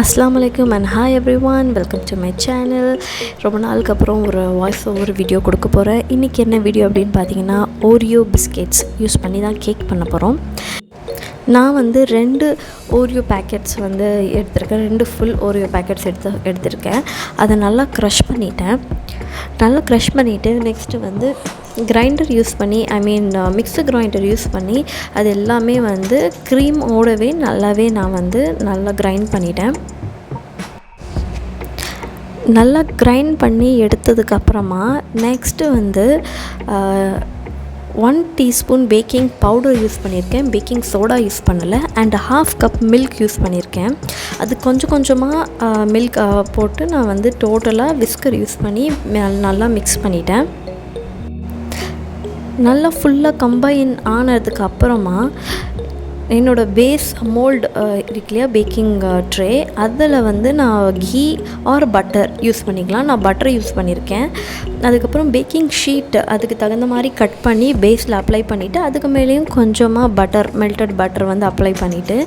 Assalamualaikum and hi everyone, welcome to my channel. ரொம்ப நாளுக்கு அப்புறம் ஒரு வாய்ஸ் ஓவர் வீடியோ கொடுக்க போகிறேன். இன்றைக்கி என்ன வீடியோ அப்படின்னு பார்த்தீங்கன்னா ஓரியோ பிஸ்கெட்ஸ் யூஸ் பண்ணி தான் கேக் பண்ண போகிறோம். நான் வந்து 2 ஓரியோ பேக்கெட்ஸ் வந்து எடுத்திருக்கேன். 2 ஃபுல் ஓரியோ பேக்கெட்ஸ் எடுத்திருக்கேன். அதை நல்லா க்ரஷ் பண்ணிவிட்டு நெக்ஸ்ட்டு வந்து கிரைண்டர் யூஸ் பண்ணி மிக்ஸர் கிரைண்டர் யூஸ் பண்ணி அது எல்லாமே வந்து க்ரீமோடவே நான் வந்து நல்லா கிரைண்ட் பண்ணிட்டேன். நல்லா கிரைண்ட் பண்ணி எடுத்ததுக்கப்புறமா நெக்ஸ்ட்டு வந்து 1 டீஸ்பூன் பேக்கிங் பவுடர் யூஸ் பண்ணியிருக்கேன். பேக்கிங் சோடா யூஸ் பண்ணலை. அண்ட் 1/2 கப் மில்க் யூஸ் பண்ணியிருக்கேன். அது கொஞ்சமாக மில்க் போட்டு நான் வந்து டோட்டலாக விஸ்கர் யூஸ் பண்ணி நல்லா மிக்ஸ் பண்ணிட்டேன். நல்லா ஃபுல்லாக கம்பைன் ஆனதுக்கு அப்புறமா என்னோடய பேஸ் மோல்டு இருக்கு இல்லையா, பேக்கிங் ட்ரே, அதில் வந்து நான் கீ ஆர் பட்டர் யூஸ் பண்ணிக்கலாம். நான் பட்டர் யூஸ் பண்ணியிருக்கேன். அதுக்கப்புறம் பேக்கிங் ஷீட் அதுக்கு தகுந்த மாதிரி கட் பண்ணி பேஸில் அப்ளை பண்ணிவிட்டு அதுக்கு மேலேயும் கொஞ்சமாக மெல்டட் பட்டர் வந்து அப்ளை பண்ணிவிட்டு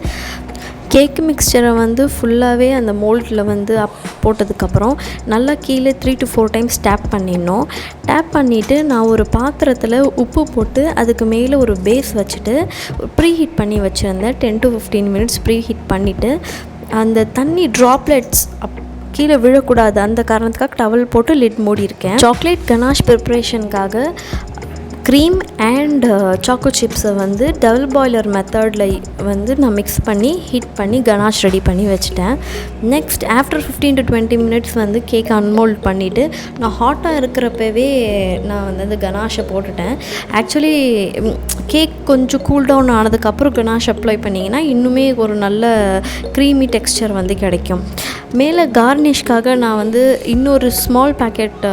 கேக் மிக்சரை வந்து ஃபுல்லாகவே அந்த மோல்டில் வந்து போட்டதுக்கப்புறம் நல்லா கீழே 3 to 4 டைம்ஸ் டேப் பண்ணிவிட்டு நான் ஒரு பாத்திரத்தில் உப்பு போட்டு அதுக்கு மேலே ஒரு பேஸ் வச்சுட்டு ப்ரீ ஹீட் பண்ணி வச்சுருந்தேன். 10 to 15 மினிட்ஸ் ப்ரீ ஹீட் பண்ணிவிட்டு அந்த தண்ணி ட்ராப்லெட்ஸ் கீழே விழக்கூடாது அந்த காரணத்துக்காக டவல் போட்டு லிட் மூடியிருக்கேன். சாக்லேட் கனாஷ் ப்ரிப்ரேஷனுக்காக க்ரீம் அண்ட் சாக்கோ சிப்ஸை வந்து டபுள் பாய்லர் மெத்தடில் வந்து நான் மிக்ஸ் பண்ணி ஹீட் பண்ணி கனாஷ் ரெடி பண்ணி வச்சுட்டேன். நெக்ஸ்ட் ஆஃப்டர் 15 to 20 மினிட்ஸ் வந்து கேக் அன்மோல்ட் பண்ணிவிட்டு நான் ஹாட்டாக இருக்கிறப்பவே நான் வந்து அந்த கனாஷை போட்டுட்டேன். ஆக்சுவலி கேக் கொஞ்சம் கூல் டவுன் ஆனதுக்கப்புறம் கனாஷ் அப்ளை பண்ணிங்கன்னா இன்னுமே ஒரு நல்ல க்ரீமி டெக்ஸ்சர் வந்து கிடைக்கும். மேலே கார்னிஷ்காக நான் வந்து இன்னொரு ஸ்மால் பேக்கெட்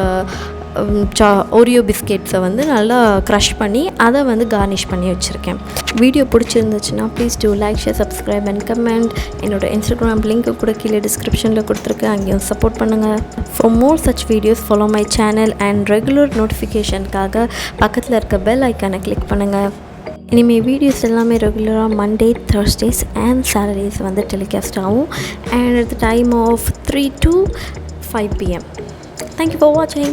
ஓரியோ பிஸ்கெட்ஸை வந்து நல்லா க்ரஷ் பண்ணி அதை வந்து கார்னிஷ் பண்ணி வச்சுருக்கேன். வீடியோ பிடிச்சிருந்துச்சுன்னா please do like, share, subscribe and comment. என்னோடய இன்ஸ்டாகிராம் லிங்க்கு கூட கீழே டிஸ்கிரிப்ஷனில் கொடுத்துருக்கேன், அங்கேயும் சப்போர்ட் பண்ணுங்கள். For more such videos follow my channel and regular நோட்டிஃபிகேஷனுக்காக பக்கத்தில் இருக்க பெல் ஐக்கானை கிளிக் பண்ணுங்கள். இனிமேல் வீடியோஸ் எல்லாமே ரெகுலராக மண்டே, தேர்ஸ்டேஸ் அண்ட் சாட்டர்டேஸ் வந்து டெலிகாஸ்ட் ஆகும். And at the time of 3 to 5 PM. Thank you for watching.